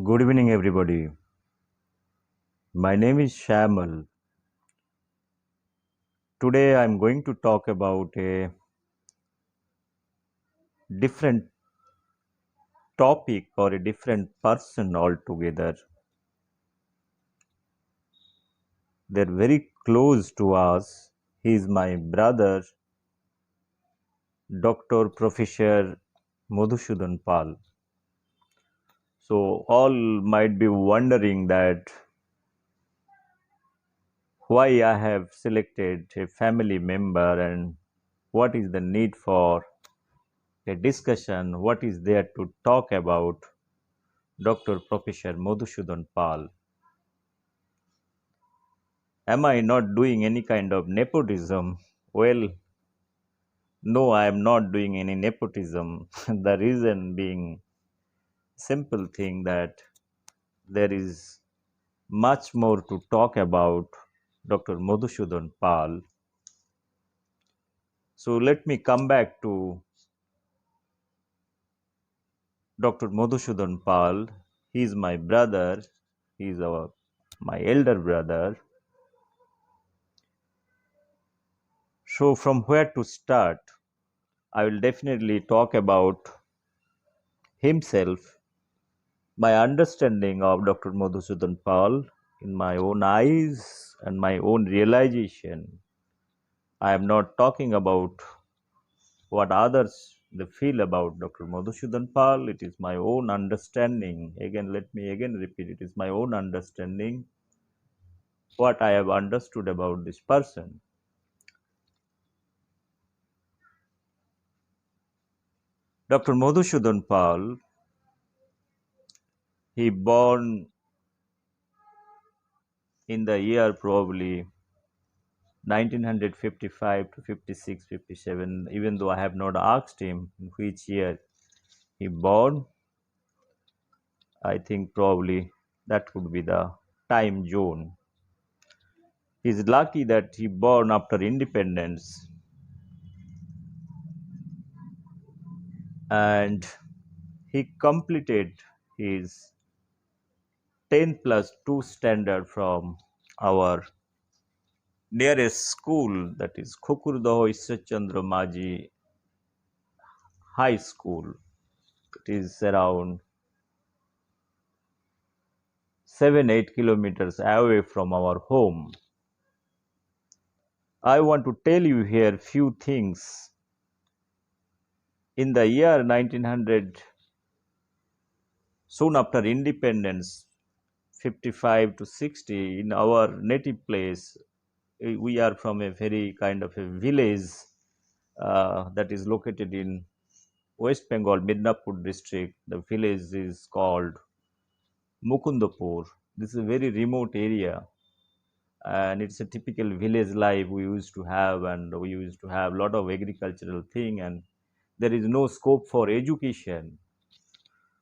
Good evening, everybody. My name is Shamal. Today, I'm going to talk about a different topic or a different person altogether. They're very close to us. He's my brother, Dr. Professor Madhusudan Pal. So, all might be wondering that why I have selected a family member and what is the need for a discussion, what is there to talk about Dr. Professor Madhusudan Pal. Am I not doing any kind of nepotism? Well, no, I am not doing any nepotism. The reason being simple thing that there is much more to talk about Dr. Madhusudan Pal. So let me come back to Dr. Madhusudan Pal. He is my brother. He is my elder brother. So from where to start? I will definitely talk about himself, my understanding of Dr. Madhusudan Pal in my own eyes and my own realization. I am not talking about what others they feel about Dr. Madhusudan Pal. It is my own understanding. Again, let me again repeat, it is my own understanding what I have understood about this person. Dr. Madhusudan Pal, he born in the year probably 1955 to 56, 57, even though I have not asked him in which year he born. I think probably that would be the time zone. He's lucky that he born after independence, and he completed his 10 plus 2 standard from our nearest school, that is Khukurdaho Ishchandra Maji High School. It is around 7-8 kilometers away from our home. I want to tell you here few things. In the year 1900, soon after independence, 55 to 60, in our native place, we are from a very kind of a village that is located in West Bengal, Midnapur district. The village is called Mukundapur. This is a very remote area, and it's a typical village life we used to have, and we used to have a lot of agricultural thing, and there is no scope for education.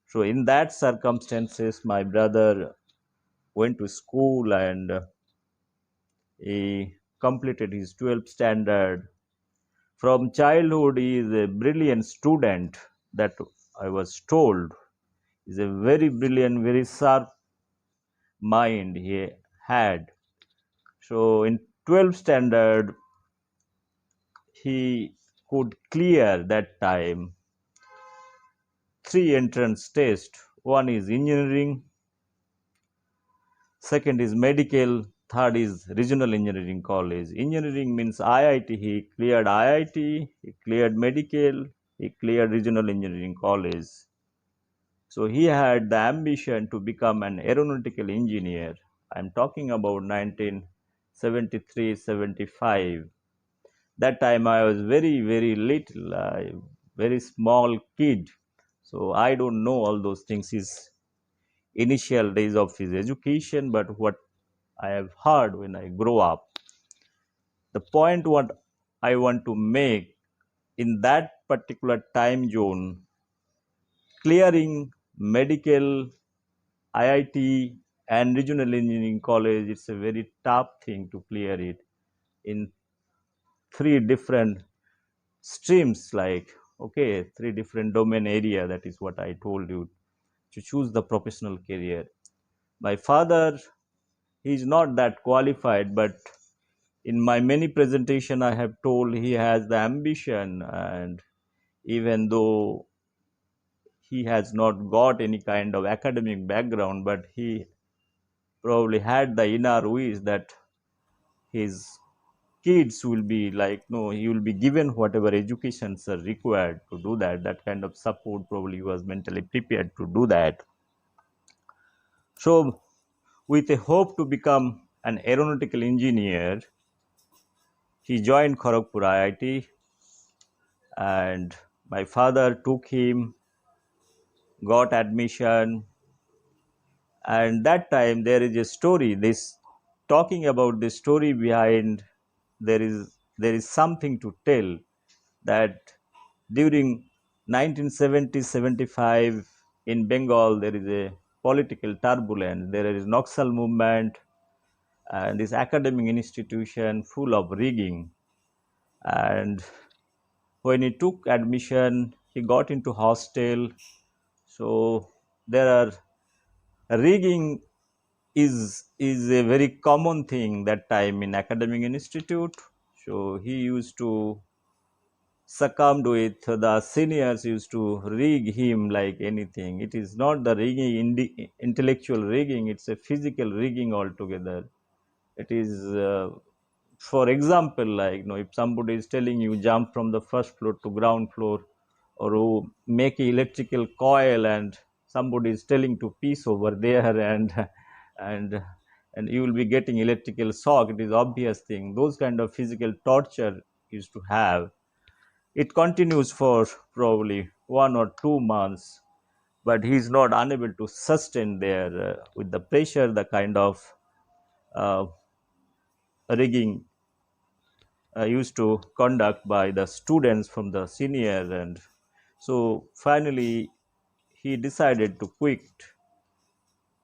So in that circumstances, my brother went to school, and he completed his 12th standard. From childhood, he is a brilliant student, that I was told. Is a very brilliant, very sharp mind he had. So in 12th standard, he could clear that time 3 entrance tests. One is engineering, second is medical, third is regional engineering college. Engineering means IIT. He cleared IIT, he cleared medical, he cleared regional engineering college. So he had the ambition to become an aeronautical engineer. I'm talking about 1973-75. That time I was very little, very small kid. So I don't know all those things. His initial days of his education, but what I have heard when I grow up, the point what I want to make, in that particular time zone, clearing medical, IIT, and regional engineering college, it's a very tough thing to clear it in 3 different streams, like, okay, 3 different domain area. That is what I told you. to choose the professional career. My father, he is not that qualified, but in my many presentation I have told he has the ambition, and even though he has not got any kind of academic background, but he probably had the inner wish that his kids will be like, no, he will be given whatever educations are required to do that. That kind of support, probably he was mentally prepared to do that. So with a hope to become an aeronautical engineer, he joined Kharagpur IIT, and my father took him, got admission. And that time there is a story, this talking about the story behind, there is something to tell, that during 1970-75 in Bengal there is a political turbulence, there is Naxal movement, and this academic institution full of rigging. And when he took admission, he got into hostel. So there are rigging is a very common thing that time in academic institute. So he used to succumbed with the seniors used to rig him like anything. It is not the rigging, intellectual rigging, it's a physical rigging altogether. It is, for example, like, if somebody is telling you jump from the first floor to ground floor, or make an electrical coil, and somebody is telling to piece over there, and and you will be getting electrical shock, it is obvious thing. Those kind of physical torture used to have. It continues for probably 1 or 2 months, but he is not unable to sustain there with the pressure, the kind of uh, rigging used to conduct by the students from the senior. And so finally he decided to quit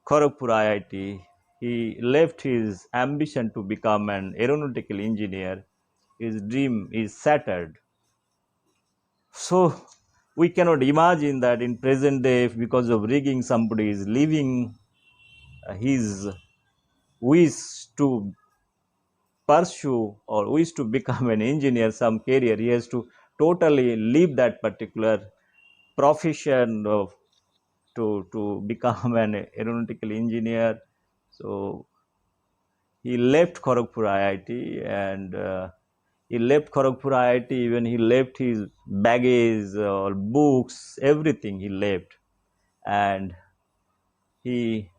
Kharagpur IIT. He left his ambition to become an aeronautical engineer. His dream is shattered. So we cannot imagine that in present day, if because of rigging somebody is leaving his wish to pursue or wish to become an engineer, some career, he has to totally leave that particular profession of to become an aeronautical engineer. So he left Kharagpur IIT, and he left Kharagpur IIT, even he left his baggage or books, everything he left. And he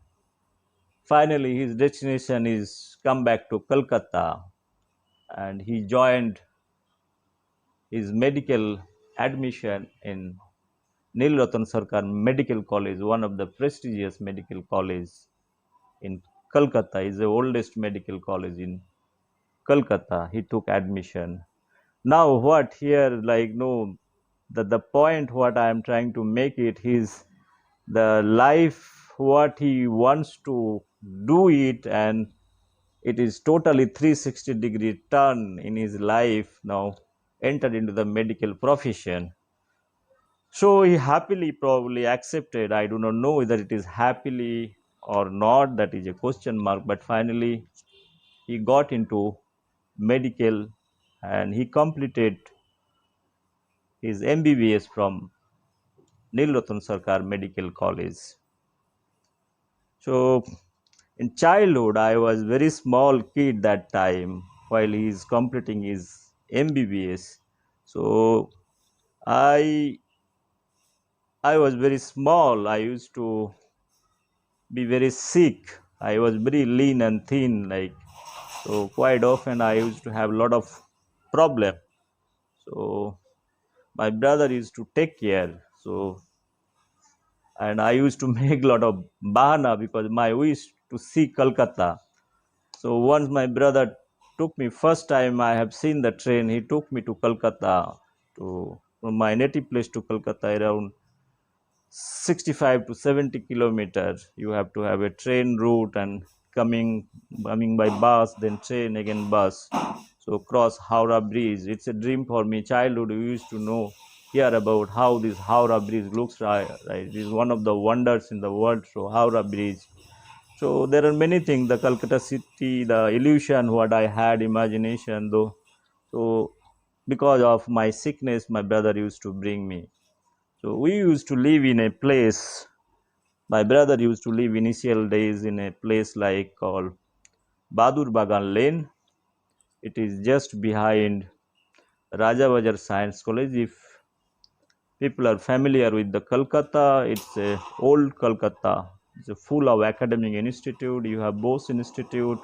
finally, his destination is come back to Kolkata, and he joined his medical admission in Nil Ratan Sarkar Medical College, one of the prestigious medical colleges in Kolkata. Is the oldest medical college in Kolkata. He took admission. Now, what here, like, no, the point what I am trying to make it is the life what he wants to do it, and it is totally 360-degree turn in his life now, entered into the medical profession. So he happily probably accepted. I do not know whether it is happily or not, that is a question mark, but finally he got into medical, and he completed his MBBS from Nil Ratan Sarkar Medical College. So in childhood, I was very small kid that time while he is completing his MBBS. So I I was very small. I used to be very sick. I was very lean and thin, like, so quite often I used to have a lot of problem. So my brother used to take care. So, and I used to make a lot of bahana because my wish to see Calcutta. So once my brother took me, first time I have seen the train, he took me to Calcutta, to from my native place to Calcutta, around 65 to 70 kilometers. You have to have a train route, and coming by bus, then train, again bus. So cross Howrah Bridge. It's a dream for me. Childhood we used to know hear about how this Howrah Bridge looks like. Right? It is one of the wonders in the world. So Howrah Bridge. So there are many things. The Calcutta city, the illusion, what I had, imagination, though. So because of my sickness, my brother used to bring me. So we used to live in a place. My brother used to live initial days in a place like called Badur Bagan Lane. It is just behind Raja Bazar Science College. If people are familiar with the Kolkata, it's a old Kolkata. It's a full of academic institute. You have Bose Institute,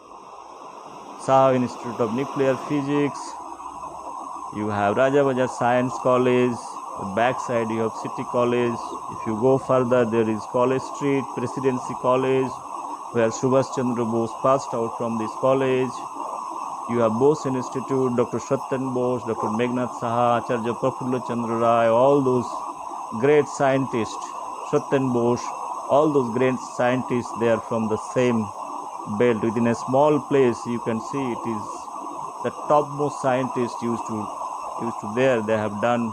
Shah Institute of Nuclear Physics. You have Raja Bazar Science College. The backside you have City College. If you go further, there is College Street, Presidency College, where Subhash Chandra Bose passed out from this college. You have Bose Institute, Dr. Satyan Bose, Dr. Meghnad Saha, Acharya Prafulla Chandra Rai, all those great scientists, Satyan Bose, all those great scientists, they are from the same belt. Within a small place, you can see it is the topmost scientists used to there. They have done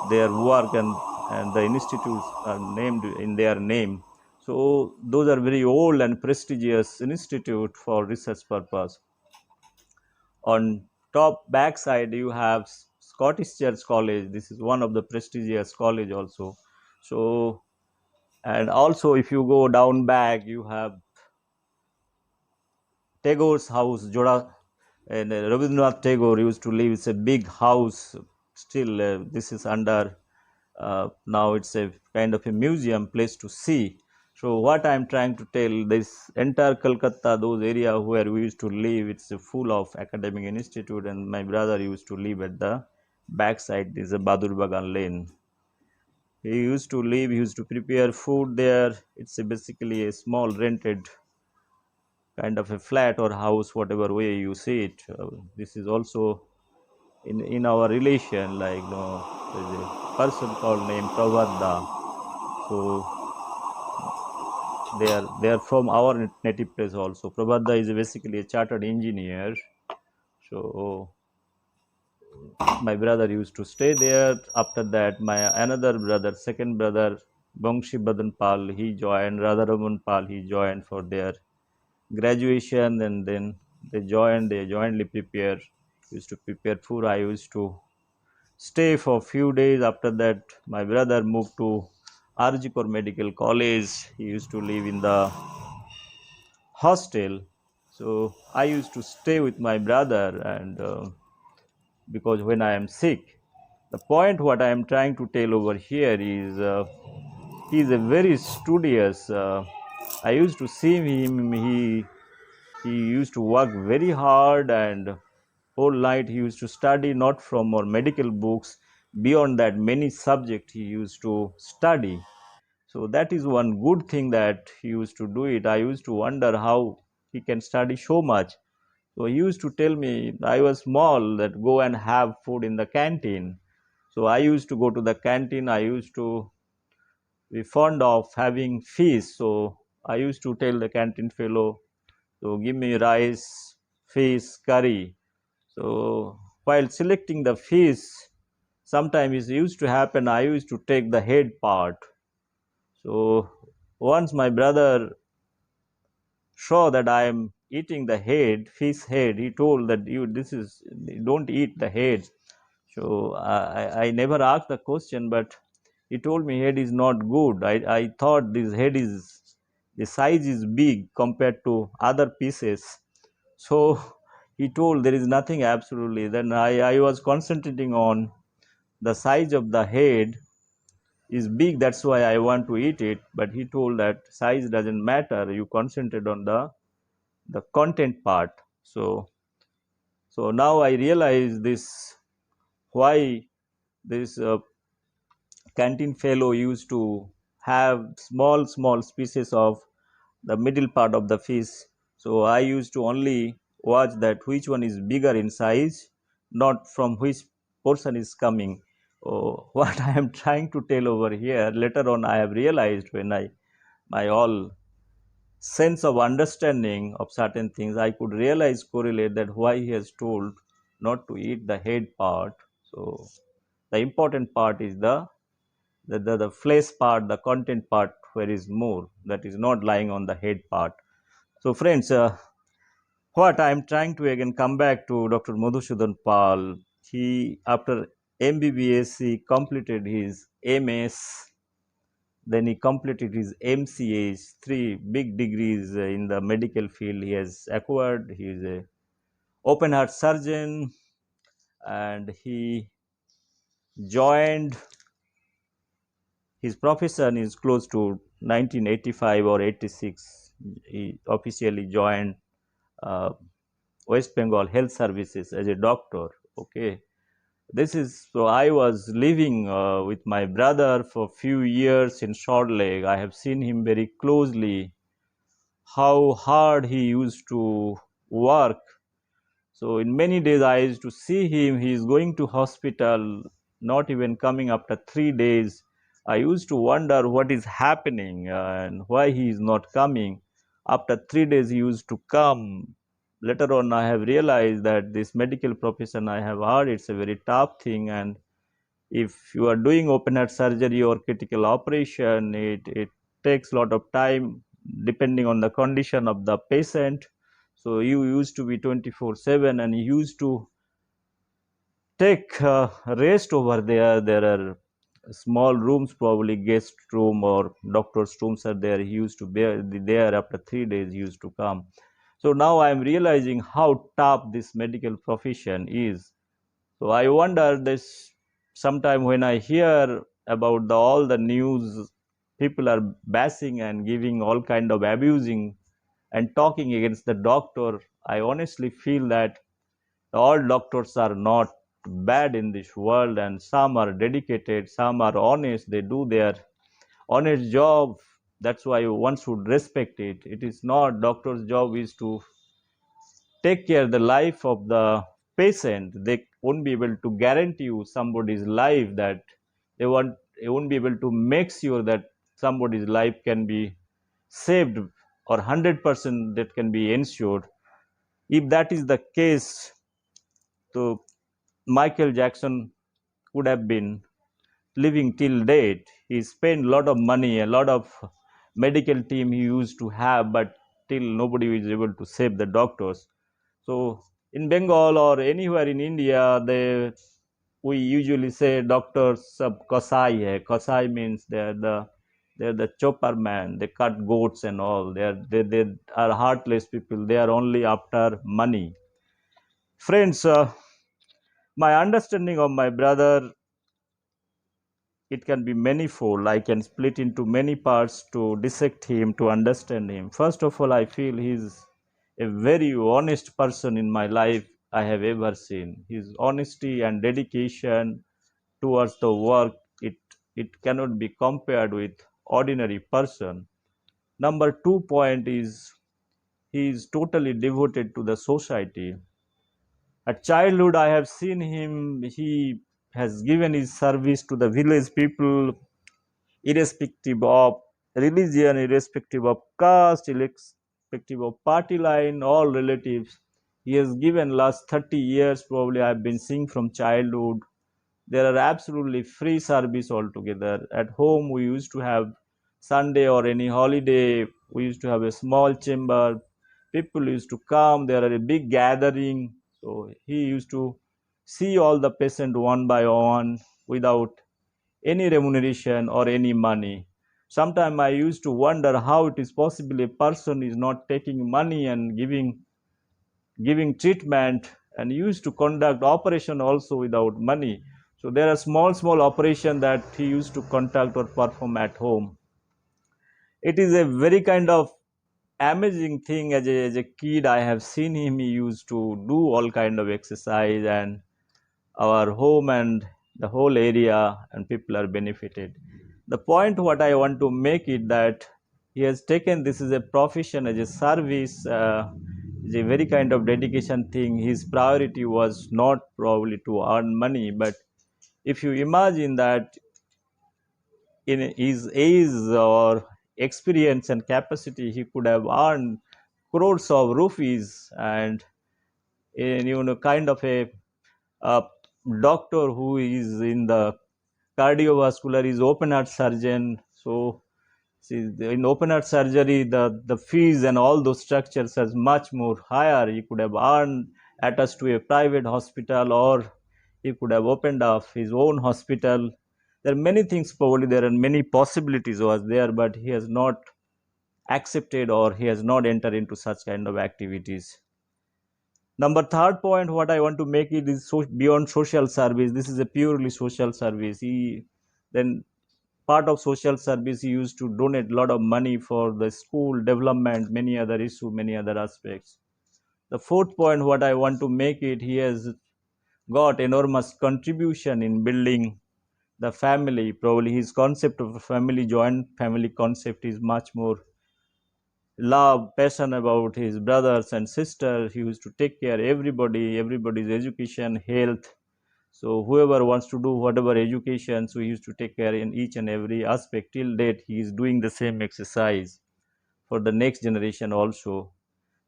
their work, and the institutes are named in their name. So those are very old and prestigious institute for research purpose. On top backside you have Scottish Church College. This is one of the prestigious college also. So, and also if you go down back, you have Tagore's house, Joda, and Rabindranath Tagore used to live. It's a big house. Still, this is under. Now it's a kind of a museum place to see. So what I'm trying to tell, this entire Kolkata, those area where we used to live, it's full of academic institute, and my brother used to live at the backside. This is a Badur Bagan Lane. He used to live. He used to prepare food there. It's basically a small rented kind of a flat or house, whatever way you see it. This is also in our relation, like there's a person called named Pravada. So they are from our native place also. Prabhada is basically a chartered engineer. So my brother used to stay there. After that, my another brother, second brother, Bangshi Badan Pal, he joined. Radharaman Pal, he joined for their graduation, and then they joined. They jointly used to prepare food. I used to stay for a few days. After that, my brother moved to Arjikor Medical College. He used to live in the hostel. So I used to stay with my brother, and because when I am sick, the point what I am trying to tell over here is he is a very studious. I used to see him. He used to work very hard, and whole night he used to study, not from our medical books. Beyond that, many subjects he used to study. So that is one good thing that he used to do it. I used to wonder how he can study so much. So he used to tell me, I was small, that go and have food in the canteen. So I used to go to the canteen. I used to be fond of having fish. So I used to tell the canteen fellow, so give me rice, fish, curry. So while selecting the fish, sometimes it used to happen I used to take the head part. So once my brother saw that I am eating the head, fish head, he told that you don't eat the head. So I never asked the question, but he told me head is not good. I thought this head is, the size is big compared to other pieces. So he told there is nothing absolutely. Then I was concentrating on the size of the head is big, that's why I want to eat it. But he told that size doesn't matter, you concentrate on the content part. So now I realize this, why this canteen fellow used to have small pieces of the middle part of the fish. So I used to only watch that which one is bigger in size, not from which portion is coming. Oh, what I am trying to tell over here, later on I have realized, when my all sense of understanding of certain things, I could realize, correlate that why he has told not to eat the head part. So The important part is the flesh part, the content part, where is more, that is not lying on the head part. So friends, what I am trying to again come back to Dr. Madhusudan Pal. He, after MBBS, he completed his MS, then he completed his MCH, three big degrees in the medical field he has acquired. He is a open heart surgeon, and he joined, his profession is close to 1985 or 86. He officially joined uh, West Bengal Health Services as a doctor. Okay, this is, so I was living with my brother for few years in Short Lake. I have seen him very closely, how hard he used to work. So in many days I used to see him, he is going to hospital, not even coming after 3 days. I used to wonder what is happening and why he is not coming. After 3 days he used to come. Later on I have realized that this medical profession, I have heard, it's a very tough thing, and if you are doing open heart surgery or critical operation, it takes a lot of time depending on the condition of the patient. So you used to be 24/7, and you used to take rest over there. There are small rooms, probably guest room or doctor's rooms are there. He used to be there after 3 days, he used to come. So now I am realizing how tough this medical profession is. So I wonder this, sometime when I hear about all the news, people are bashing and giving all kind of abusing and talking against the doctor. I honestly feel that all doctors are not bad in this world, and some are dedicated, some are honest, they do their honest job. That's why one should respect it. It is not doctor's job is to take care the life of the patient. They won't be able to guarantee you somebody's life, that they won't be able to make sure that somebody's life can be saved, or 100% that can be ensured. If that is the case, so Michael Jackson would have been living till date. He spent a lot of money, a lot of medical team he used to have, but till nobody is able to save the doctors. So in Bengal or anywhere in India, they, we usually say doctors sab kasai hai. Kasai means they're the chopper man. They cut goats and all. They are heartless people. They are only after money. Friends, my understanding of my brother, it can be manifold. I can split into many parts to dissect him, to understand him. First of all, I feel he's a very honest person in my life I have ever seen. His honesty and dedication towards the work, it cannot be compared with ordinary person. Number two point is he is totally devoted to the society. At childhood, I have seen him. He has given his service to the village people, irrespective of religion, irrespective of caste, irrespective of party line, all relatives. He has given last 30 years, probably I have been seeing from childhood. There are absolutely free service altogether. At home, we used to have Sunday or any holiday, we used to have a small chamber. People used to come, there are a big gathering. So he used to see all the patient one by one without any remuneration or any money. Sometimes I used to wonder how it is possible a person is not taking money and giving treatment, and used to conduct operation also without money. So there are small operation that he used to conduct or perform at home. It is a very kind of amazing thing. As a kid, I have seen him, he used to do all kind of exercise, and our home and the whole area and people are benefited. The point what I want to make it that he has taken this as a profession, as a service, is a very kind of dedication thing. His priority was not probably to earn money, but if you imagine that in his age or experience and capacity, he could have earned crores of rupees, and in kind of a doctor who is in the cardiovascular is open heart surgeon. So see, in open heart surgery, the fees and all those structures are much more higher. He could have earned attached to a private hospital, or he could have opened up his own hospital. There are many things, probably there are many possibilities was there, but he has not accepted, or he has not entered into such kind of activities. Number third point, what I want to make it is beyond social service. This is a purely social service. He then part of social service, he used to donate a lot of money for the school development, many other issues, many other aspects. The fourth point, what I want to make it, he has got enormous contribution in building the family. Probably his concept of a family, joint family concept, is much more love, passion about his brothers and sisters. He used to take care everybody's education, health. So whoever wants to do whatever education, so he used to take care in each and every aspect. Till date, he is doing the same exercise for the next generation also.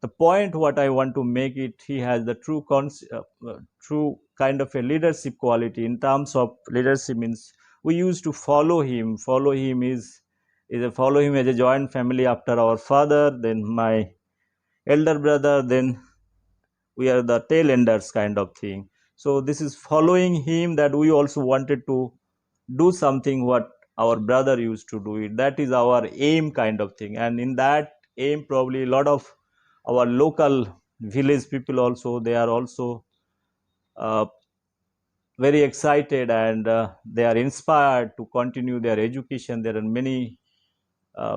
The point what I want to make it, he has the true kind of a leadership quality. In terms of leadership means, we used to follow him. Follow him is a follow him as a joint family after our father, then my elder brother, then we are the tail enders kind of thing. So this is following him, that we also wanted to do something what our brother used to do it. That is our aim kind of thing. And in that aim, probably a lot of our local village people also, they are also uh, very excited, and they are inspired to continue their education. There are many uh,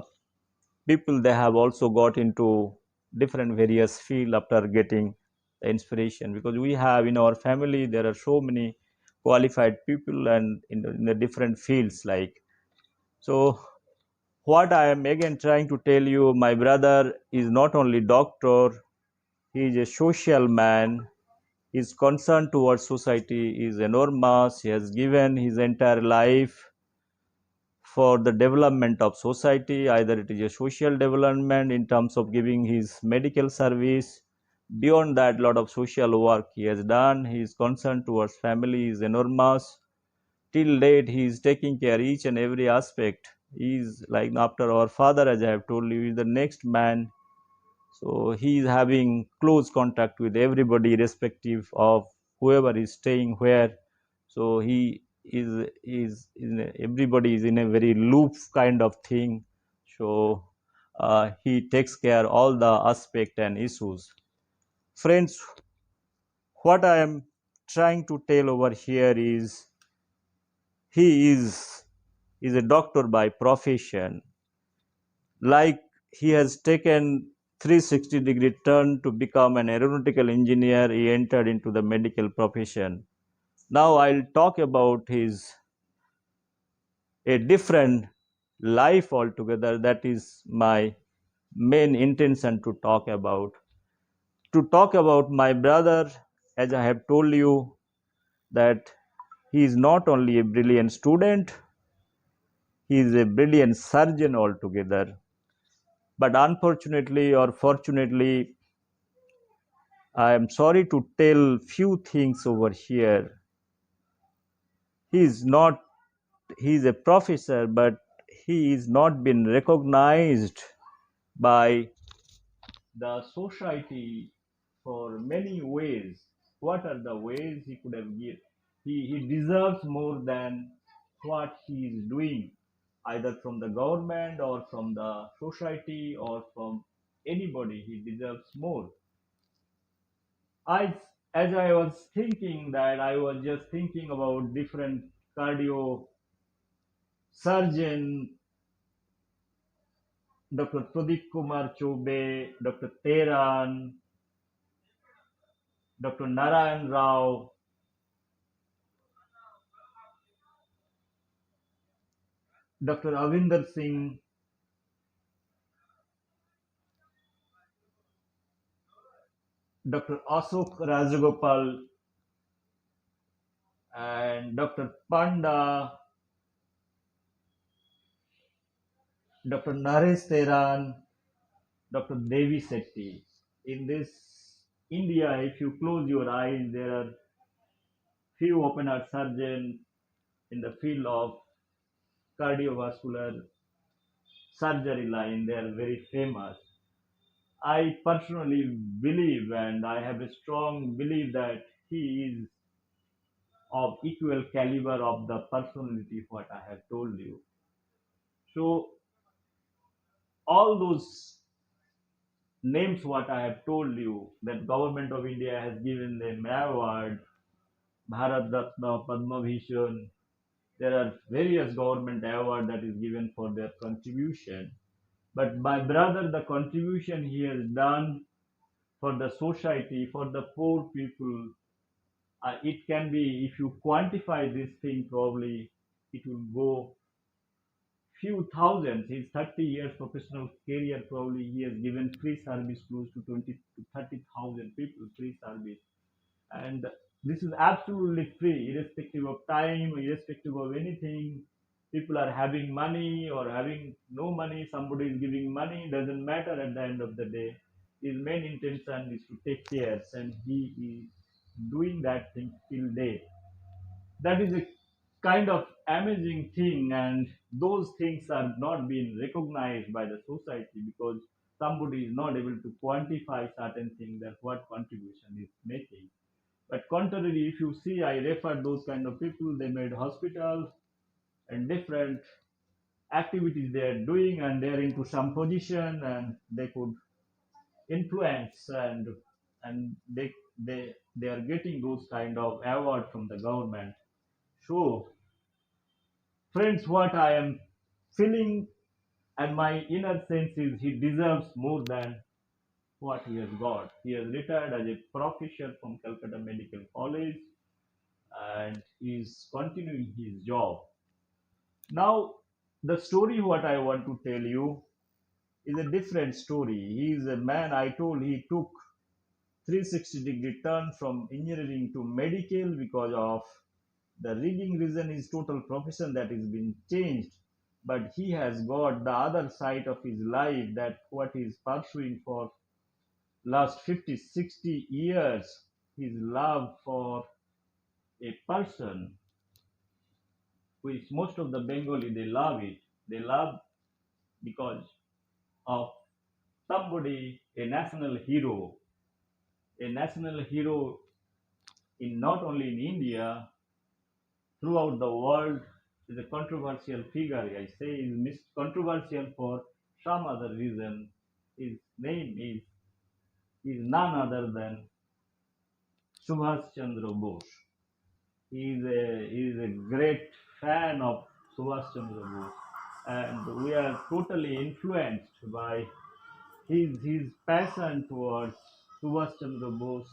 people, they have also got into different various field after getting the inspiration, because we have in our family there are so many qualified people, and in the different fields like. So what I am again trying to tell you, my brother is not only doctor, he is a social man. His concern towards society is enormous. He has given his entire life for the development of society. Either it is a social development in terms of giving his medical service. Beyond that, lot of social work he has done. His concern towards family is enormous. Till date, he is taking care each and every aspect. He is like after our father, as I have told you, he is the next man. So he is having close contact with everybody, irrespective of whoever is staying where. So he is in everybody is in a very loop kind of thing. So he takes care all the aspect and issues. Friends, what I am trying to tell over here is, he is a doctor by profession. Like, he has taken 360-degree turn to become an aeronautical engineer. He entered into the medical profession. Now I'll talk about his a different life altogether. That is my main intention to talk about. To talk about my brother, as I have told you, that he is not only a brilliant student, he is a brilliant surgeon altogether. But unfortunately or fortunately, I am sorry to tell few things over here. He is not, he is a professor, but he is not been recognized by the society for many ways. What are the ways he could have given? He deserves more than what he is doing, either from the government or from the society or from anybody. He deserves more. I, as I was thinking that, I was just thinking about different cardio surgeon, Dr. Pradeep Kumar Chobe, Dr. Teran, Dr. Narayan Rao, Dr. Avinder Singh, Dr. Ashok Rajagopal, and Dr. Panda, Dr. Naresh Teran, Dr. Devi Sethi. In this India, if you close your eyes, there are few open heart surgeons in the field of cardiovascular surgery line. They are very famous. I personally believe, and I have a strong belief that he is of equal caliber of the personality what I have told you. So all those names what I have told you, that government of India has given them award, Bharat Ratna, Padma Bhushan. There are various government award that is given for their contribution. But my brother, the contribution he has done for the society, for the poor people, it can be, if you quantify this thing, probably it will go few thousands. His 30 years professional career, probably he has given free service close to 20 to 30,000 people free service. And this is absolutely free, irrespective of time, irrespective of anything. People are having money or having no money, somebody is giving money, doesn't matter at the end of the day. His main intention is to take care, and he is doing that thing till date. That is a kind of amazing thing, and those things are not being recognized by the society because somebody is not able to quantify certain things that what contribution is making. But contrarily, if you see, I refer those kind of people, they made hospitals and different activities they are doing, and they are into some position, and they could influence, and they are getting those kind of award from the government. So, friends, what I am feeling and my inner sense is he deserves more than what he has got. He has retired as a professor from Calcutta Medical College and is continuing his job. Now, the story what I want to tell you is a different story. He is a man, I told he took 360-degree turn from engineering to medical because of the rigging reason his total profession that is been changed. But he has got the other side of his life that what he is pursuing for last 50, 60 years, his love for a person, which most of the Bengali they love it. They love because of somebody, a national hero in not only in India, throughout the world, is a controversial figure. I say is controversial for some other reason. His name is none other than Subhash Chandra Bose. He is a great fan of Subhash Chandra Bose, and we are totally influenced by his passion towards Subhash Chandra Bose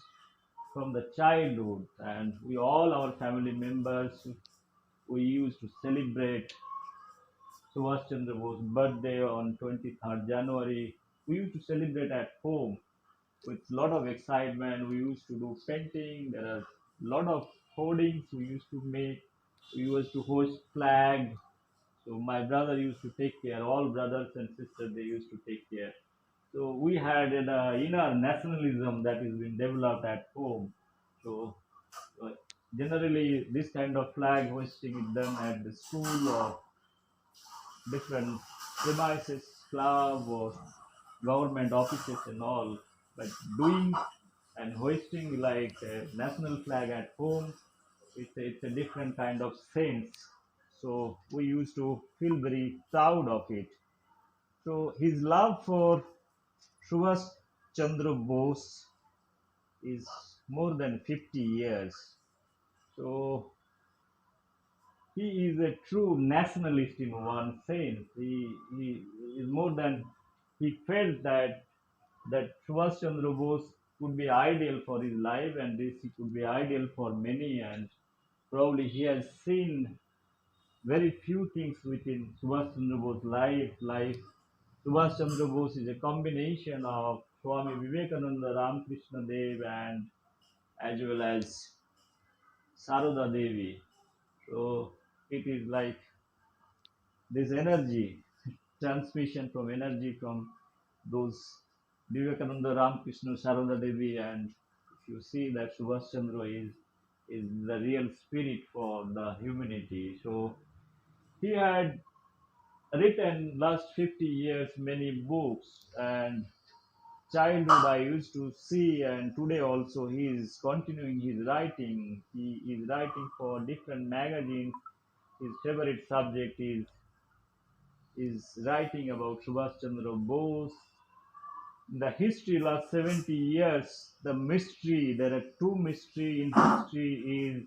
from the childhood, and we all our family members we used to celebrate Subhash Chandra Bose's birthday on 23rd January. We used to celebrate at home with a lot of excitement. We used to do painting. There are a lot of hoardings we used to make. We used to hoist flag. So my brother used to take care. All brothers and sisters they used to take care. So we had an inner nationalism that is being developed at home. So uh, generally, this kind of flag hoisting is done at the school or different premises, club or government offices and all. But doing and hoisting like a national flag at home, it's a different kind of sense. So we used to feel very proud of it. So his love for Subhash Chandra Bose is more than 50 years. So he is a true nationalist in one sense. He is more than he felt that Subhash Chandra Bose could be ideal for his life and this he could be ideal for many and probably he has seen very few things within Subhash Chandra Bose's life. Subhash Chandra Bose is a combination of Swami Vivekananda, Ramakrishna Dev and as well as Sarada Devi. So it is like this energy, transmission from energy from those Vivekananda, Ramakrishna, Sarada Devi, and if you see that Subhash Chandra is is the real spirit for the humanity. So he had written last 50 years many books, and childhood I used to see, and today also he is continuing his writing. He is writing for different magazines. His favorite subject is writing about Subhash Chandra Bose. The history last 70 years, the mystery, there are two mystery in history is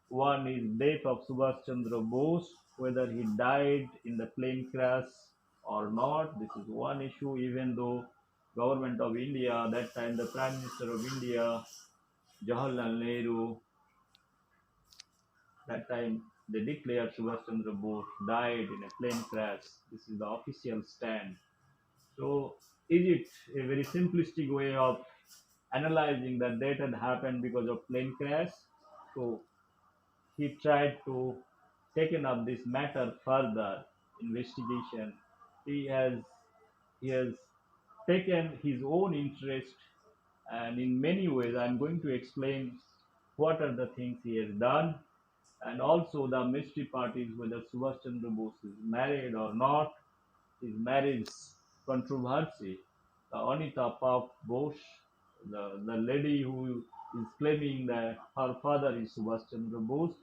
one is death of Subhash Chandra Bose, whether he died in the plane crash or not. This is one issue, even though government of India, that time the Prime Minister of India, Jawaharlal Nehru, that time they declared Subhash Chandra Bose died in a plane crash. This is the official stand. So is it a very simplistic way of analyzing that that had happened because of plane crash? So he tried to taken up this matter further investigation. He has he has taken his own interest, and in many ways I'm going to explain what are the things he has done, and also the mystery part is whether Subhash Chandra Bose is married or not, his marriage controversy. Anita Puff Bose, the lady who is claiming that her father is Subhash Chandra Bose.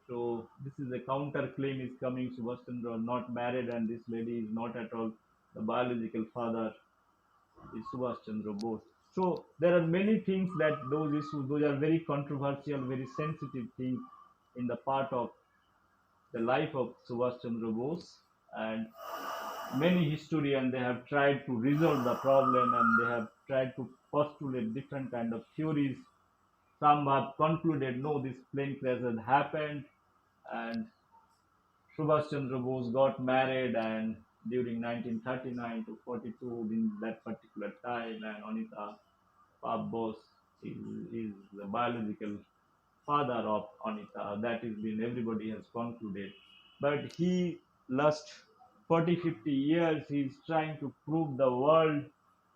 So this is a counter claim is coming. Subhash Chandra not married, and this lady is not at all the biological father is Subhash Chandra Bose. So there are many things that those issues, those are very controversial, very sensitive things in the part of the life of Subhash Chandra Bose, and many historians they have tried to resolve the problem, and they have tried to postulate different kind of theories. Some have concluded no, this plane crash had happened, and Subhash Chandra Bose got married, and during 1939 to 42, in that particular time, and Anita Pab Bose is the biological father of Anita. That is been everybody has concluded. But he last 40, 50 years he's trying to prove the world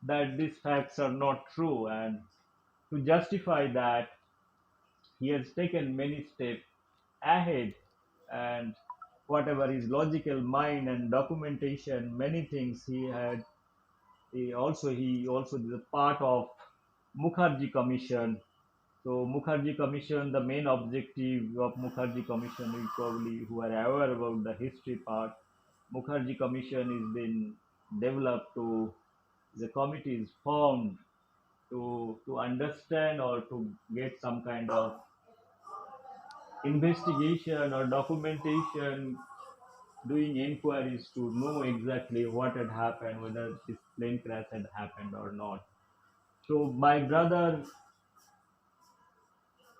that these facts are not true, and to justify that he has taken many steps ahead, and whatever his logical mind and documentation, many things he had. He also is a part of Mukherjee Commission. So Mukherjee Commission, the main objective of Mukherjee Commission, is probably who are aware about the history part. Mukherjee Commission is been developed to the committee is formed to understand or to get some kind of investigation or documentation, doing inquiries to know exactly what had happened, whether this plane crash had happened or not. So my brother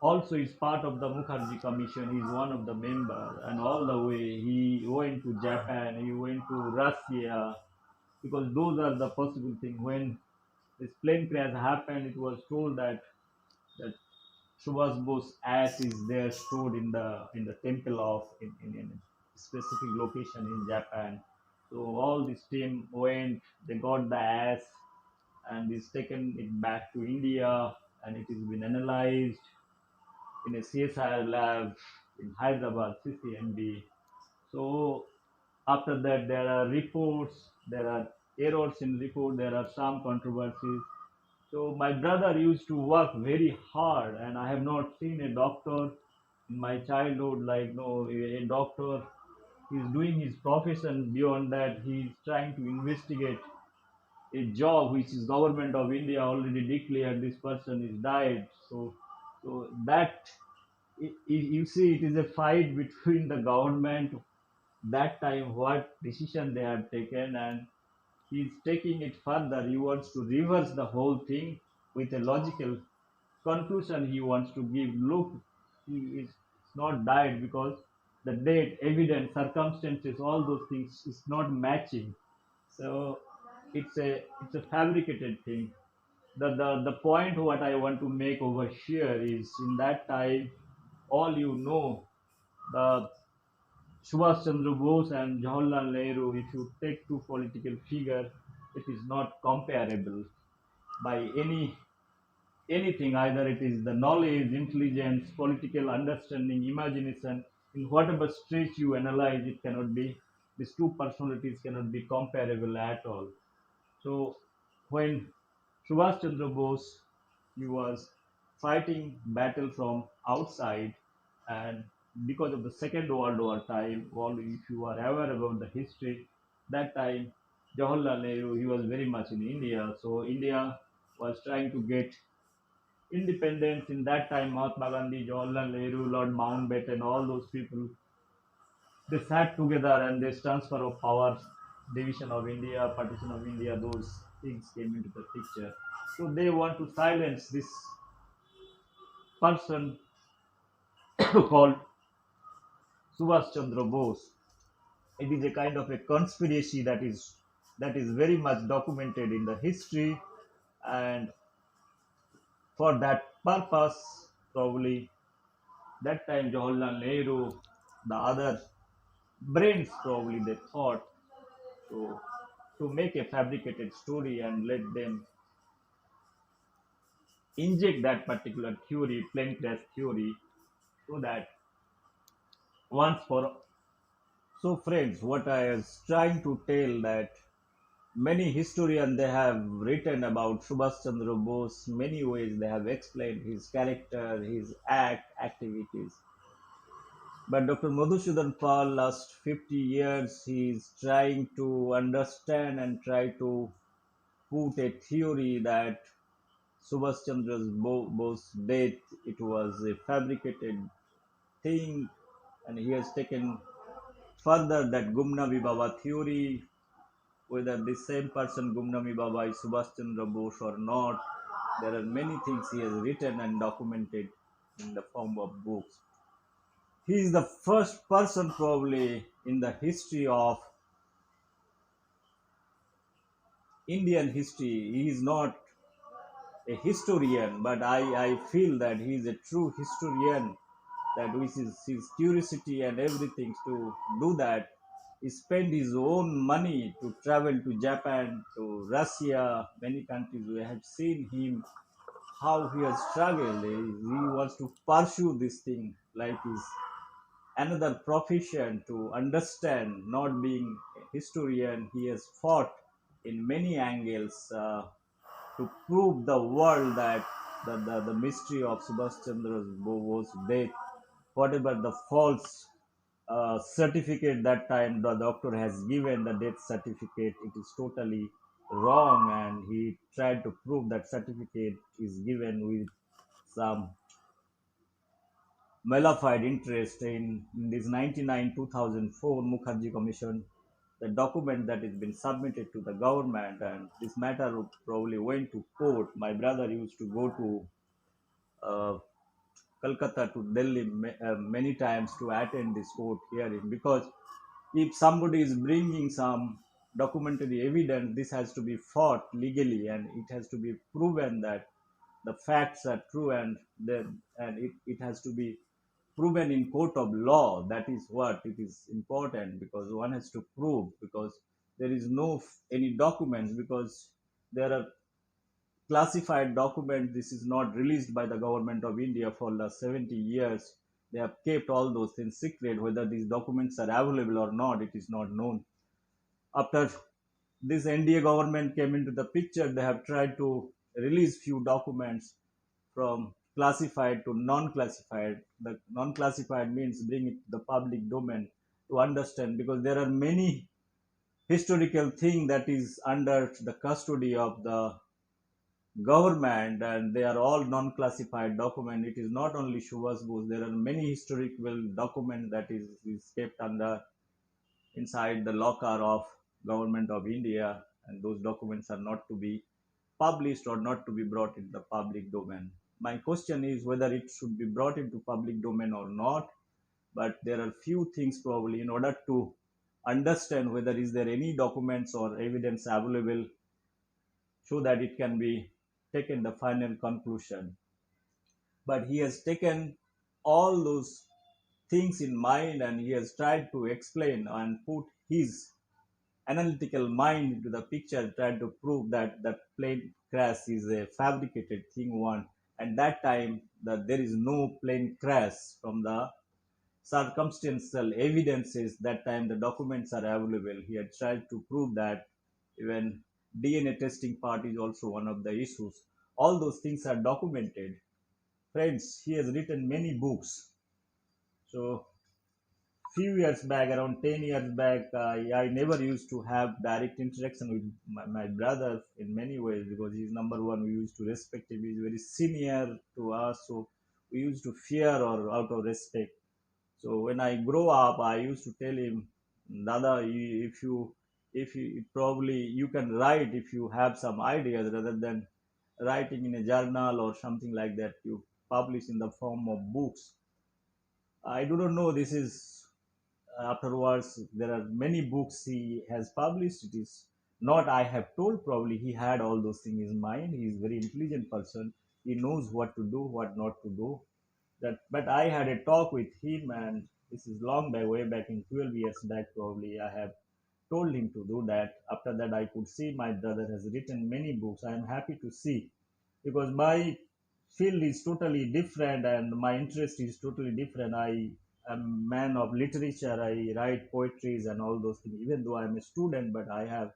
also is part of the Mukherjee Commission. He's one of the members, and all the way he went to Japan, he went to Russia, because those are the possible things. When this plane crash happened, it was told that Subhash Bose ash is there stored in the temple of in a specific location in Japan. So all this team went, they got the ash, and is taken it back to India, and it has been analyzed in a CSIR lab in Hyderabad, CCMB. So after that, there are reports, there are errors in report, there are some controversies. So my brother used to work very hard, and I have not seen a doctor in my childhood like no a doctor. He's doing his profession. Beyond that, he's trying to investigate a job which is government of India already declared this person is died. So that you see, it is a fight between the government that time what decision they have taken, and he's taking it further. He wants to reverse the whole thing with a logical conclusion. He wants to give look, he is not died because the date, evidence, circumstances, all those things is not matching. So it's a fabricated thing. The point what I want to make over here is in that time, all you know, the Subhash Chandra Bose and Jawaharlal Nehru, if you take two political figures, it is not comparable by anything, either it is the knowledge, intelligence, political understanding, imagination, in whatever stretch you analyze, it cannot be, these two personalities cannot be comparable at all. So when Subhash Chandra Bose, he was fighting battle from outside, and because of the Second World War time, all if you are aware about the history, that time Jawaharlal Nehru, he was very much in India. So India was trying to get independence. In that time, Mahatma Gandhi, Jawaharlal Nehru, Lord Mountbatten, all those people, they sat together, and this transfer of power, division of India, partition of India, those things came into the picture. So they want to silence this person called Subhash Chandra Bose. It is a kind of a conspiracy that is very much documented in the history, and for that purpose, probably that time Jawaharlal Nehru, the other brains, probably they thought to make a fabricated story and let them inject that particular theory, plane crash theory, so that once for so friends, what I was trying to tell, that many historians they have written about Subhash Chandra Bose, many ways they have explained his character, his activities. But Dr. Madhusudan Pal, last 50 years, he is trying to understand and try to put a theory that Subhash Chandra Bose's death, it was a fabricated thing, and he has taken further that Gumnavi Baba theory, whether the same person Gumnami Baba is Subhash Chandra Bose or not. There are many things he has written and documented in the form of books. He is the first person probably in the history of Indian history. He is not a historian, but I feel that he is a true historian, that with his curiosity and everything to do that. He spent his own money to travel to Japan, to Russia, many countries. We have seen him how he has struggled. He wants to pursue this thing like his another profession to understand, not being a historian. He has fought in many angles to prove the world that the mystery of Subhash Chandra Bose's death, whatever the false certificate that time the doctor has given, the death certificate, it is totally wrong, and he tried to prove that certificate is given with some malified interest in this 99 2004 Mukherjee Commission, the document that has been submitted to the government, and this matter probably went to court. My brother used to go to uh, Calcutta to Delhi many times to attend this court hearing, because if somebody is bringing some documentary evidence, this has to be fought legally, and it has to be proven that the facts are true, and it has to be proven in court of law. That is what it is important, because one has to prove, because there is no any documents, because there are classified documents. This is not released by the government of India for the 70 years. They have kept all those things secret. Whether these documents are available or not, it is not known. After this NDA government came into the picture, they have tried to release few documents from classified to non-classified. The non-classified means bring it to the public domain to understand, because there are many historical thing that is under the custody of the government, and they are all non-classified document. It is not only Subhash Bose. There are many historical document that is kept under inside the locker of government of India, and those documents are not to be published or not to be brought into the public domain. My question is whether it should be brought into public domain or not. But there are few things probably in order to understand whether is there any documents or evidence available, so that it can be taken the final conclusion. But he has taken all those things in mind, and he has tried to explain and put his analytical mind into the picture, tried to prove that that plane crash is a fabricated thing one. and that time that there is no plane crash. From the circumstantial evidences that time the documents are available, he had tried to prove that even DNA testing part is also one of the issues. All those things are documented. Friends, he has written many books. So few years back, around 10 years back, I never used to have direct interaction with my brother in many ways because he's number one. We used to respect him. He's very senior to us. So we used to fear or out of respect. So when I grow up, I used to tell him, Dada, if you probably you can write if you have some ideas rather than writing in a journal or something like that. You publish in the form of books. I do not know. This is afterwards. There are many books he has published. It is not I have told. Probably he had all those things in his mind. He is a very intelligent person. He knows what to do, what not to do. That, but I had a talk with him, and this is long back, way back in 12 years back. Probably I have told him to do that. After that, I could see my brother has written many books. I am happy to see because my field is totally different and my interest is totally different. I am man of literature. I write poetries and all those things. Even though I am a student, but I have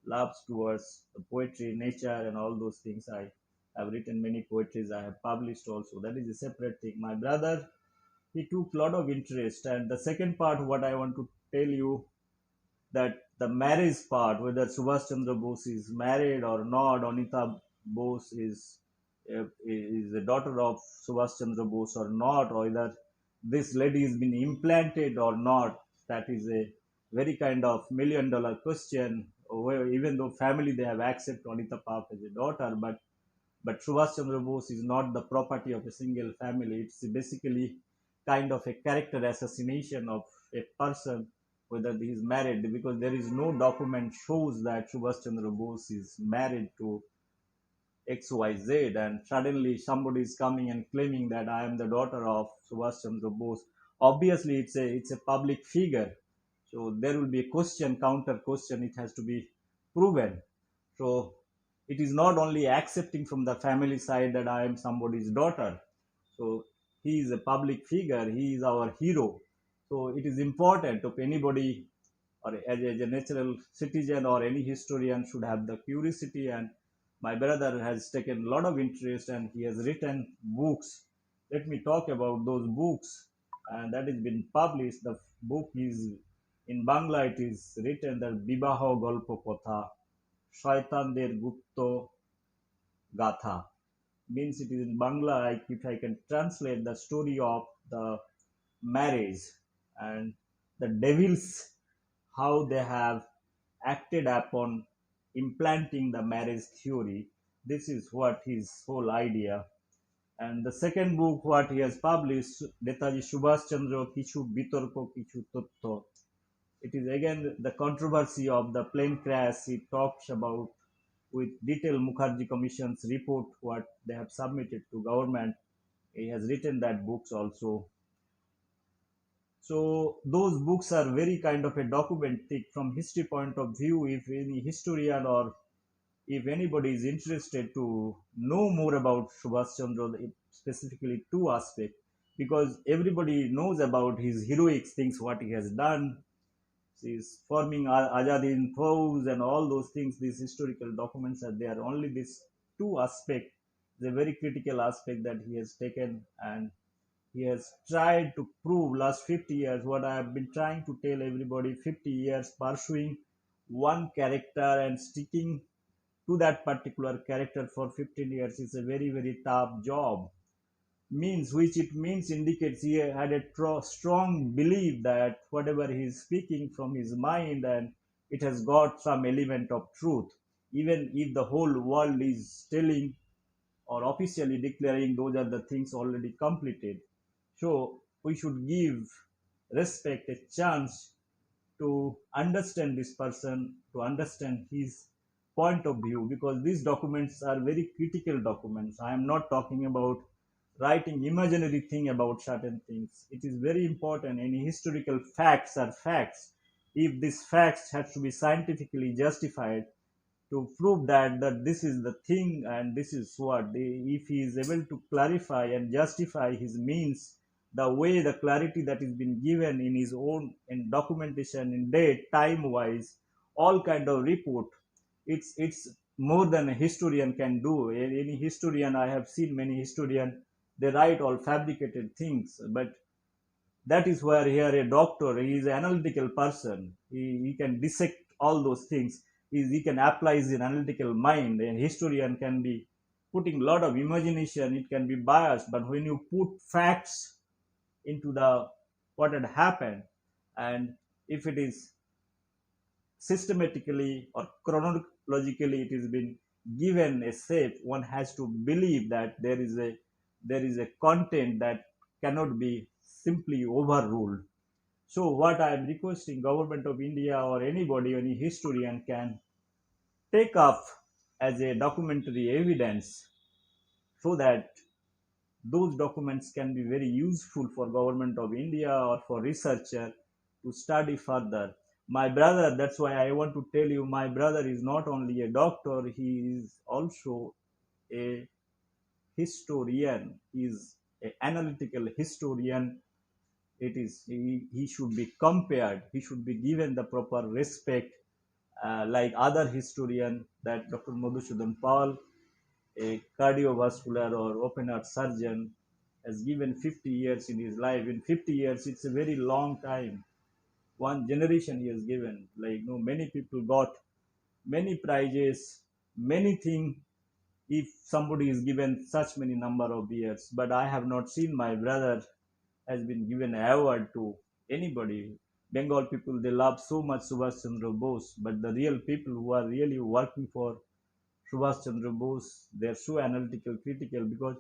loves towards the poetry, nature, and all those things. I have written many poetries. I have published also. That is a separate thing. My brother, he took a lot of interest. And the second part, what I want to tell you, that the marriage part, whether Subhash Chandra Bose is married or not, Anita Bose is the daughter of Subhash Chandra Bose or not, or whether this lady has been implanted or not, that is a very kind of $1 million question. Even though family they have accepted Anita Paap as a daughter, but Subhash Chandra Bose is not the property of a single family. It's basically kind of a character assassination of a person, whether he is married, because there is no document shows that Subhash Chandra Bose is married to XYZ, and suddenly somebody is coming and claiming that I am the daughter of Subhash Chandra Bose. Obviously, it's a public figure, so there will be a question, counter question. It has to be proven. So it is not only accepting from the family side that I am somebody's daughter. So he is a public figure. He is our hero. So it is important to anybody or as a natural citizen or any historian should have the curiosity, and my brother has taken a lot of interest and he has written books. Let me talk about those books, and that has been published. The book is in Bangla. It is written that Bibaho Golpo Kotha, Shaitanদের Gupto Gatha, means it is in Bangla. If I can translate the story of the marriage and the devils, how they have acted upon implanting the marriage theory. This is what his whole idea. And the second book what he has published, Netaji Subhash Chandra Kichu Bitorko Kichu Totto. It is again the controversy of the plane crash. He talks about with detailed Mukherjee Commission's report what they have submitted to government. He has written that books also. So those books are very kind of a documented from history point of view. If any historian or if anybody is interested to know more about Subhash Chandra, specifically two aspects, because everybody knows about his heroic things, what he has done, is forming Azad Hind Fauj and all those things. These historical documents are there. Only this two aspect, the very critical aspect that he has taken, and he has tried to prove last 50 years what I have been trying to tell everybody. 50 years pursuing one character and sticking to that particular character for 15 years is a very very tough job. Means which it means indicates he had a strong belief that whatever he is speaking from his mind, and it has got some element of truth, even if the whole world is telling or officially declaring those are the things already completed. So we should give respect a chance to understand this person, to understand his point of view, because these documents are very critical documents. I am not talking about writing imaginary thing about certain things. It is very important. Any historical facts are facts. If these facts have to be scientifically justified to prove that this is the thing and this is what. If he is able to clarify and justify his means, the way the clarity that is been given in his own in documentation, in date, time wise, all kind of report, it's more than a historian can do. Any historian, I have seen many historian, they write all fabricated things, but that is where here a doctor, he is an analytical person. He can dissect all those things. He can apply his analytical mind. A historian can be putting a lot of imagination. It can be biased, but when you put facts into the what had happened, and if it is systematically or chronologically it has been given a shape, one has to believe that there is a content that cannot be simply overruled. So what I am requesting government of India or anybody, any historian can take up as a documentary evidence, so that those documents can be very useful for government of India or for researcher to study further. My brother, that's why I want to tell you, my brother is not only a doctor, he is also a historian. He is an analytical historian. He should be compared, he should be given the proper respect, like other historian, that Dr. Madhusudan Paul, a cardiovascular or open heart surgeon, has given 50 years in his life. In 50 years, it's a very long time. One generation he has given. Like, many people got many prizes, many things if somebody is given such many number of years. But I have not seen my brother has been given an award to anybody. Bengal people, they love so much Subhash Chandra Bose, but the real people who are really working for Subhash Chandra Bose, they are so analytical, critical, because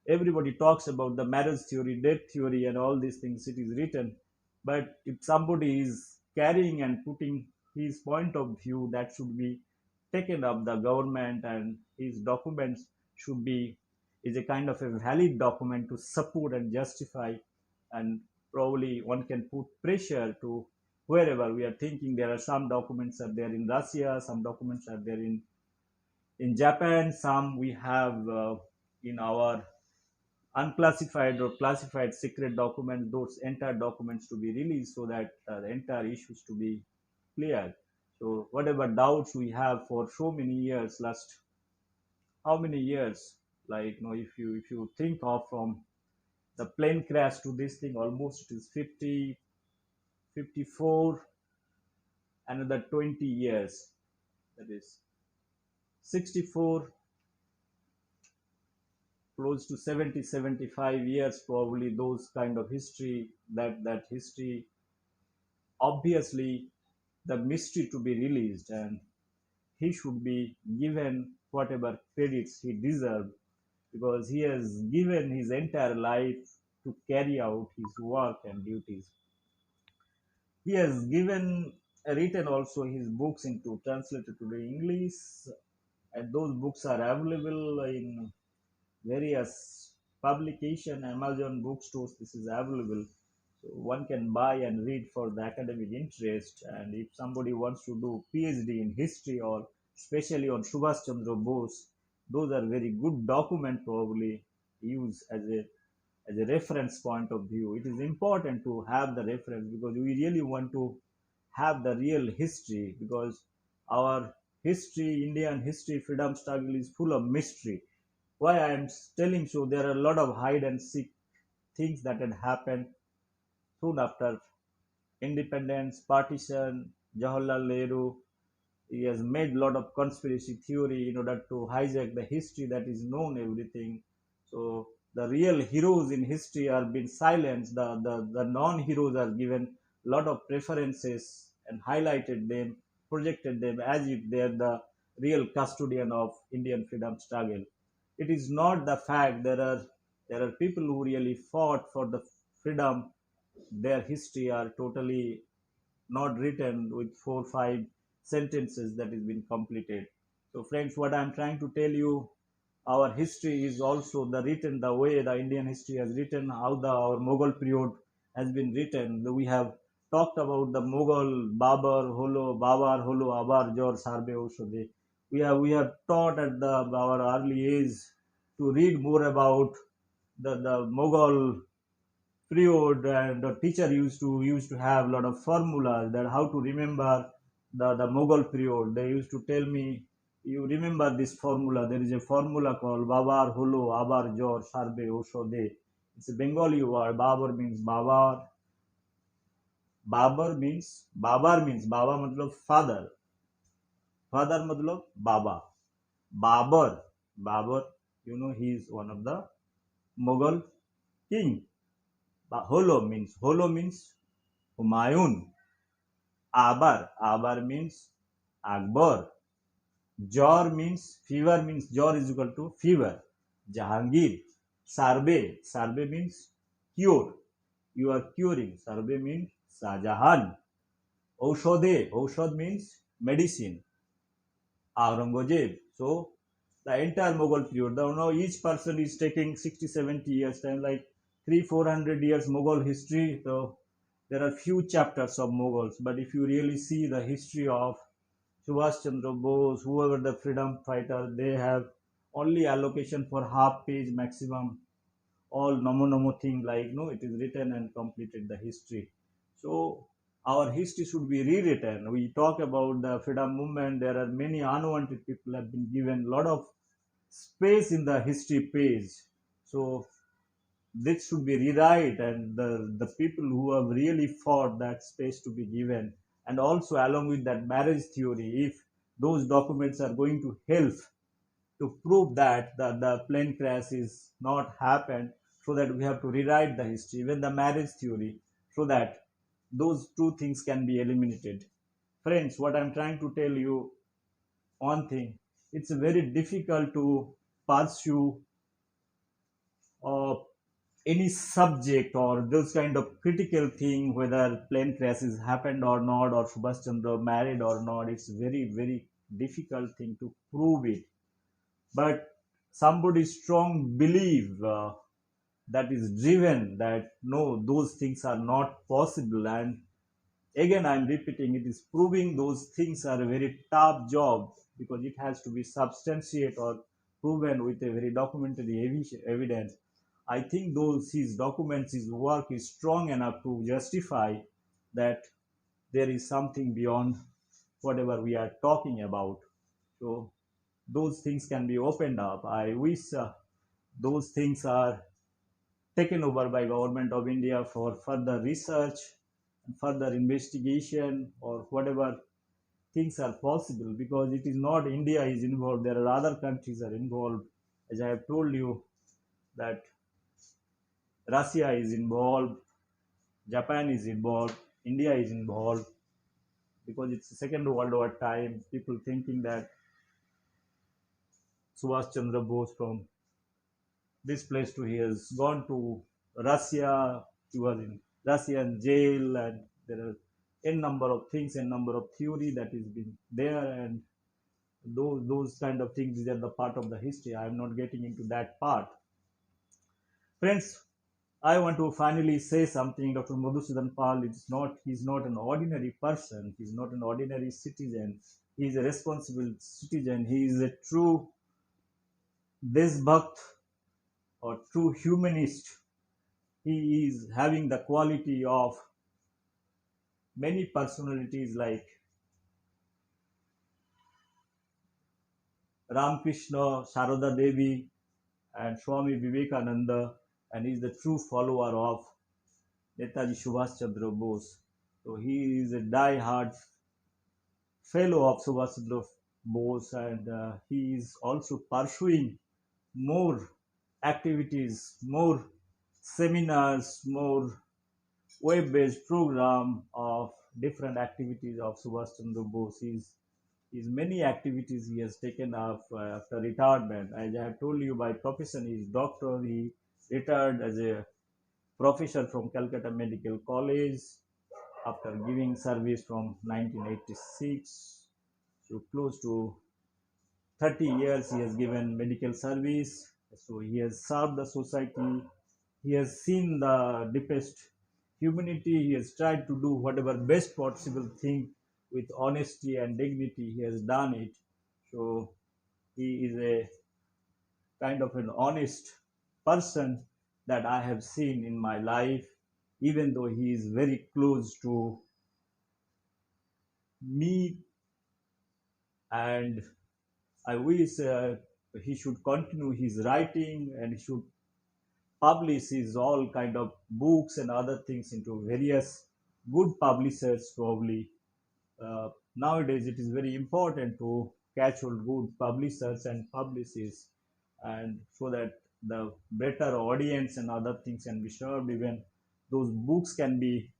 everybody talks about the marriage theory, death theory, and all these things. It is written, but if somebody is carrying and putting his point of view, that should be taken up the government, and his documents should be is a kind of a valid document to support and justify, and probably one can put pressure to wherever we are thinking. There are some documents are there in Russia, some documents are there in Japan, some we have in our unclassified or classified secret documents, those entire documents to be released, so that the entire issues to be clear. So whatever doubts we have for so many years, last how many years, like, if you think of from the plane crash to this thing, almost it is 50, 54, another 20 years, that is 64, close to 70, 75 years, probably. Those kind of history, that history, obviously the mystery to be released, and he should be given whatever credits he deserves, because he has given his entire life to carry out his work and duties. He has given written also his books into translated to the English, and those books are available in various publication, Amazon bookstores. This is available, so one can buy and read for the academic interest. And if somebody wants to do PhD in history, or especially on Subhash Chandra Bose, those are very good document, probably use as a reference point of view. It is important to have the reference, because we really want to have the real history, because our history, Indian history, freedom struggle is full of mystery. Why I am telling so, there are a lot of hide and seek things that had happened soon after independence, partition. Jawaharlal Nehru, he has made a lot of conspiracy theory in order to hijack the history that is known everything. So the real heroes in history are being silenced. The non-heroes are given a lot of preferences and highlighted them, projected them as if they are the real custodian of Indian freedom struggle. It is not the fact. There are people who really fought for the freedom. Their history are totally not written with 4 5 sentences that is been completed. So friends, what I'm trying to tell you, our history is also the written the way the Indian history has written, how the our Mughal period has been written. We have talked about the Mughal, Babar holo, Babar holo, Abar Jor Sarbe Oshode. We have taught at our early age to read more about the Mughal period, and the teacher used to have a lot of formulas that how to remember the Mughal period. They used to tell me, you remember this formula. There is a formula called Babar Holo Abar Jor Sarbe Oshode. It's a Bengali word. Babar means Baba matlab father. Father matlab Baba. Babar, he is one of the Mughal king. Holo means Humayun. Abar means Akbar. Jor is equal to fever. Jahangir. Sarbe means cure. You are curing. Sarbe means Sajahan. Aushad means medicine. Aurangzeb. So the entire Mughal period. Now each person is taking 60, 70 years time, like 300, 400 years Mughal history. So there are few chapters of Mughals, but if you really see the history of Subhash Chandra Bose, whoever the freedom fighter, they have only allocation for half page maximum. All nomo thing, like no, it is written and completed the history. So our history should be rewritten. We talk about the freedom movement. There are many unwanted people have been given a lot of space in the history page. So this should be rewrite, and the people who have really fought that space to be given. And also along with that marriage theory, if those documents are going to help to prove that the plane crash is not happened, so that we have to rewrite the history, even the marriage theory, so that those two things can be eliminated. Friends, what I'm trying to tell you, one thing, it's very difficult to pursue uh, any subject or those kind of critical thing, whether plane crashes happened or not, or Subhash Chandra married or not. It's very difficult thing to prove it. But somebody strong believe that is driven that no, those things are not possible. And again, I'm repeating, it is proving those things are a very tough job, because it has to be substantiated or proven with a very documentary evidence. I think those his documents, his work is strong enough to justify that there is something beyond whatever we are talking about. So those things can be opened up. I wish those things are taken over by government of India for further research and further investigation, or whatever things are possible, because it is not India is involved. There are other countries are involved. As I have told you that Russia is involved, Japan is involved, India is involved, because it's the Second World War time. People thinking that Subhash Chandra Bose from this place to he has gone to Russia. He was in Russian jail, and there are n number of things, n number of theory that is been there, and those kind of things are the part of the history. I am not getting into that part, friends. I want to finally say something. Dr. Madhusudan Pal is not. He's not an ordinary person. He's not an ordinary citizen. He is a responsible citizen. He is a true Deshbhakt or true humanist. He is having the quality of many personalities like Ramakrishna, Sarada Devi, and Swami Vivekananda, and he is the true follower of Netaji Subhash Chandra Bose. So he is a die-hard fellow of Subhash Chandra Bose, and he is also pursuing more activities, more seminars, more web-based program of different activities of Subhash Chandra Bose. His many activities he has taken up after retirement. As I have told you, by profession he is doctor. He retired as a professor from Calcutta Medical College after giving service from 1986. So close to 30 years he has given medical service. So he has served the society. He has seen the deepest humanity. He has tried to do whatever best possible thing with honesty and dignity. He has done it. So he is a kind of an honest person that I have seen in my life, even though he is very close to me. And I wish he should continue his writing and he should publish his all kind of books and other things into various good publishers probably. Nowadays it is very important to catch hold good publishers and publicists, and so that the better audience and other things can be served. Even those books can be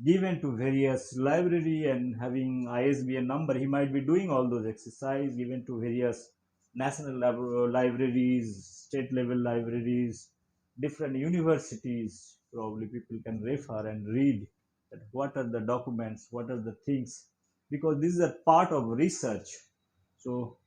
given to various library and having ISBN number. He might be doing all those exercise given to various national libraries, state level libraries, different universities. Probably people can refer and read that what are the documents, what are the things, because this is a part of research. So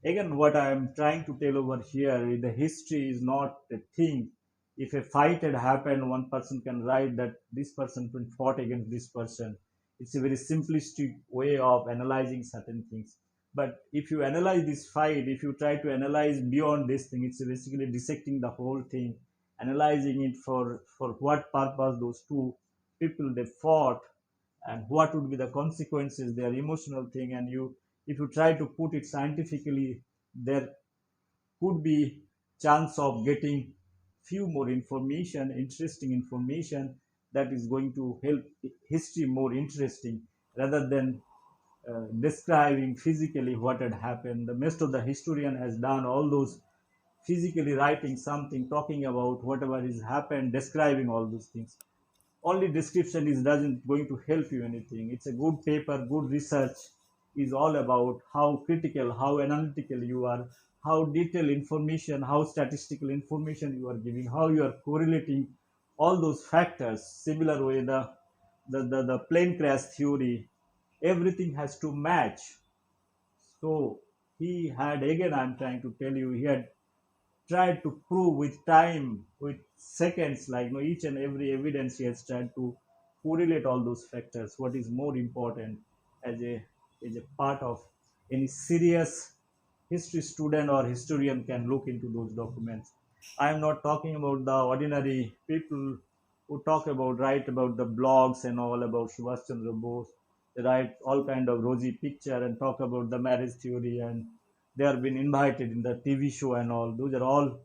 again, what I am trying to tell over here, the history is not a thing. If a fight had happened, one person can write that this person fought against this person. It's a very simplistic way of analyzing certain things. But if you analyze this fight, if you try to analyze beyond this thing, it's basically dissecting the whole thing, analyzing it for what purpose those two people they fought, and what would be the consequences, their emotional thing. And you, if you try to put it scientifically, there could be chance of getting few more information, interesting information, that is going to help history more interesting, rather than describing physically what had happened. The most of the historian has done all those physically writing something, talking about whatever has happened, describing all those things. Only description is doesn't going to help you anything. It's a good paper, good research is all about how critical, how analytical you are, how detailed information, how statistical information you are giving, how you are correlating all those factors. Similar way, the plane crash theory, everything has to match. So he had, again I'm trying to tell you, he had tried to prove with time, with seconds, like, each and every evidence he has tried to correlate all those factors. What is more important as a part of any serious history student or historian can look into those documents. I am not talking about the ordinary people who talk about, write about the blogs and all about Subhash Chandra Bose. They write all kind of rosy picture and talk about the marriage theory, and they are being invited in the TV show and all. Those are all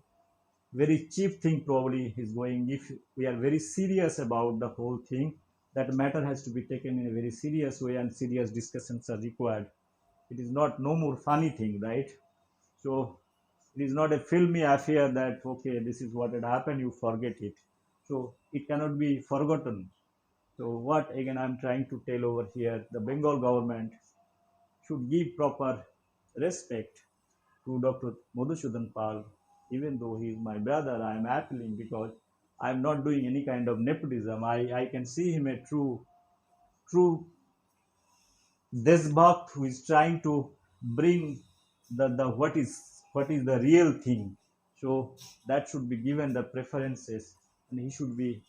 very cheap thing probably is going. If we are very serious about the whole thing, that matter has to be taken in a very serious way, and serious discussions are required. It is not no more funny thing, right? So it is not a filmy affair that okay, this is what had happened, you forget it. So it cannot be forgotten. So what again I'm trying to tell over here, the Bengal government should give proper respect to Dr. Madhusudan Pal. Even though he is my brother, I am appealing because I am not doing any kind of nepotism. I can see him a true Desbakt who is trying to bring the what is the real thing. So that should be given the preferences, and he should be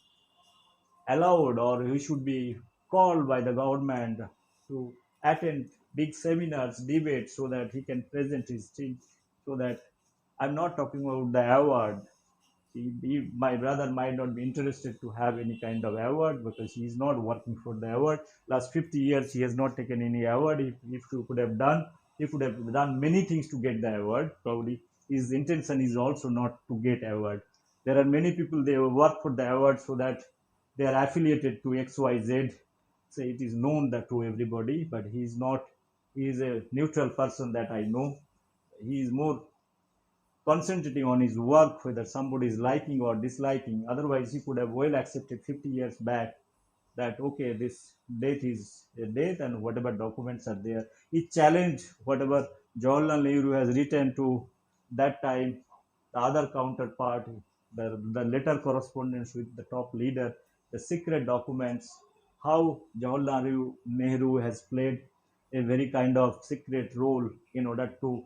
allowed, or he should be called by the government to attend big seminars, debates, so that he can present his thing. So that I'm not talking about the award. My brother might not be interested to have any kind of award because he is not working for the award. Last 50 years, he has not taken any award. If he could have done, he could have done many things to get the award. Probably his intention is also not to get award. There are many people they work for the award so that they are affiliated to XYZ. So it is known that to everybody, but he is not. He is a neutral person that I know. He is more concentrating on his work, whether somebody is liking or disliking. Otherwise, he could have well accepted 50 years back that okay, this date is a date, and whatever documents are there. He challenged whatever Jawaharlal Nehru has written to that time, the other counterpart, the letter correspondence with the top leader, the secret documents, how Jawaharlal Nehru has played a very kind of secret role in order to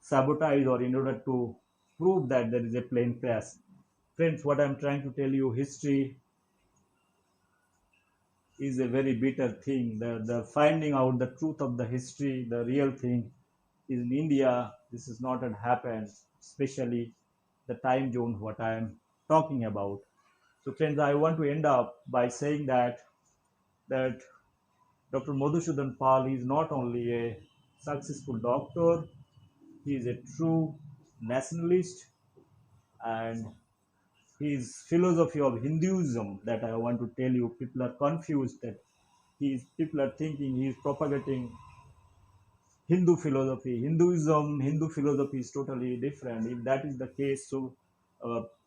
sabotage or in order to prove that there is a plane crash. Friends, what I'm trying to tell you, history is a very bitter thing. The finding out the truth of the history, the real thing, In India, this is not had happened, especially the time zone what I am talking about. So friends, I want to end up by saying that Dr. Madhusudan Pal is not only a successful doctor, he is a true nationalist, and his philosophy of Hinduism that I want to tell you, people are confused that people are thinking he is propagating Hindu philosophy. Hindu philosophy is totally different. If that is the case, so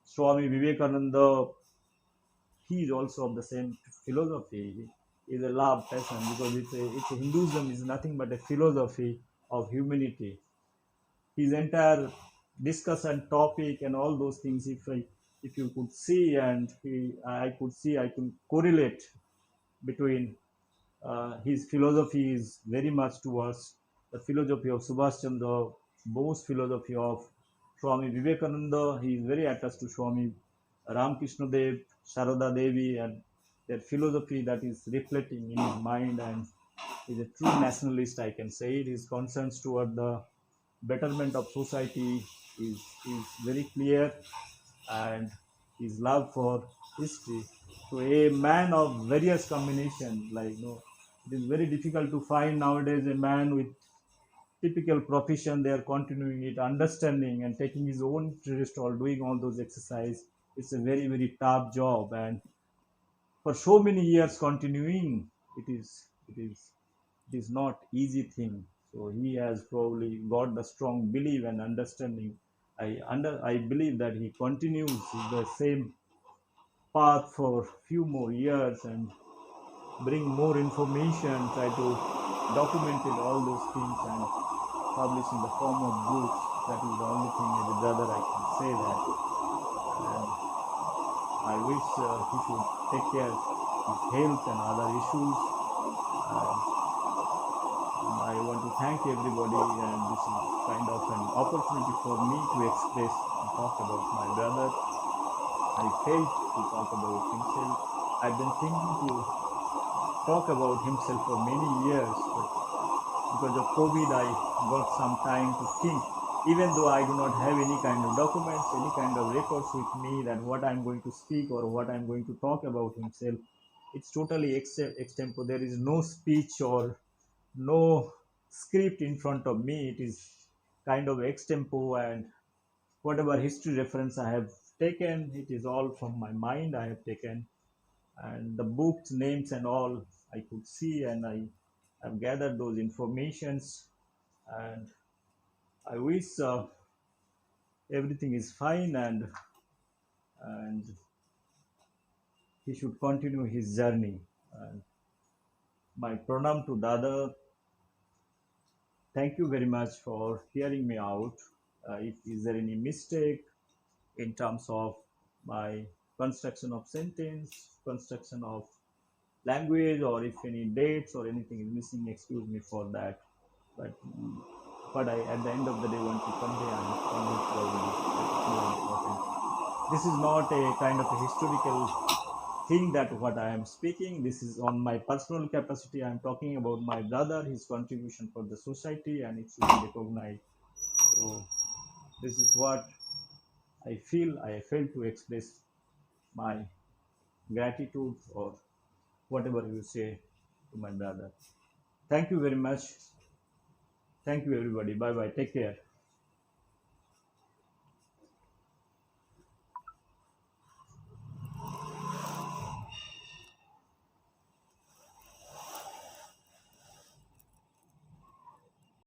Swami Vivekananda, he is also of the same philosophy. He is a love person because it's a Hinduism is nothing but a philosophy of humanity. His entire discussion topic and all those things, if you could see and I could correlate between his philosophy is very much towards the philosophy of Subhash Chandra Bose, philosophy of Swami Vivekananda. He is very attached to Swami Ramakrishna Dev, Sharada Devi, and their philosophy that is reflecting in his mind, and is a true nationalist, I can say. His concerns toward the betterment of society is very clear, and his love for history. So a man of various combination, like it is very difficult to find nowadays a man with typical profession. They are continuing it, understanding and taking his own interest or doing all those exercise. It's a very tough job, and for so many years continuing, it is not easy thing. So he has probably got the strong belief and understanding. I believe that he continues the same path for few more years and bring more information, try to document it, all those things, and publish in the form of books. That is the only thing as a brother I can say that. And I wish he should take care of his health and other issues. And I want to thank everybody, and this is kind of an opportunity for me to express and talk about my brother. I failed to talk about himself. I've been thinking to talk about himself for many years, but because of COVID, I got some time to think. Even though I do not have any kind of documents, any kind of records with me that what I'm going to speak or what I'm going to talk about himself, it's totally extempo. There is no speech or no script in front of me. It is kind of extempo, and whatever history reference I have taken, it is all from my mind I have taken, and the books names and all I could see, and I have gathered those informations, and I wish everything is fine, and he should continue his journey. And my pranam to Dada. Thank you very much for hearing me out. If is there any mistake in terms of my construction of sentence, construction of language, or if any dates or anything is missing, excuse me for that. But what I at the end of the day want to convey and convey probably that's more important. This is not a kind of a historical thing that what I am speaking. This is on my personal capacity. I am talking about my brother, his contribution for the society, and it should be recognized. So this is what I feel. I failed to express my gratitude or whatever you say to my brother. Thank you very much. Thank you, everybody. Bye bye. Take care.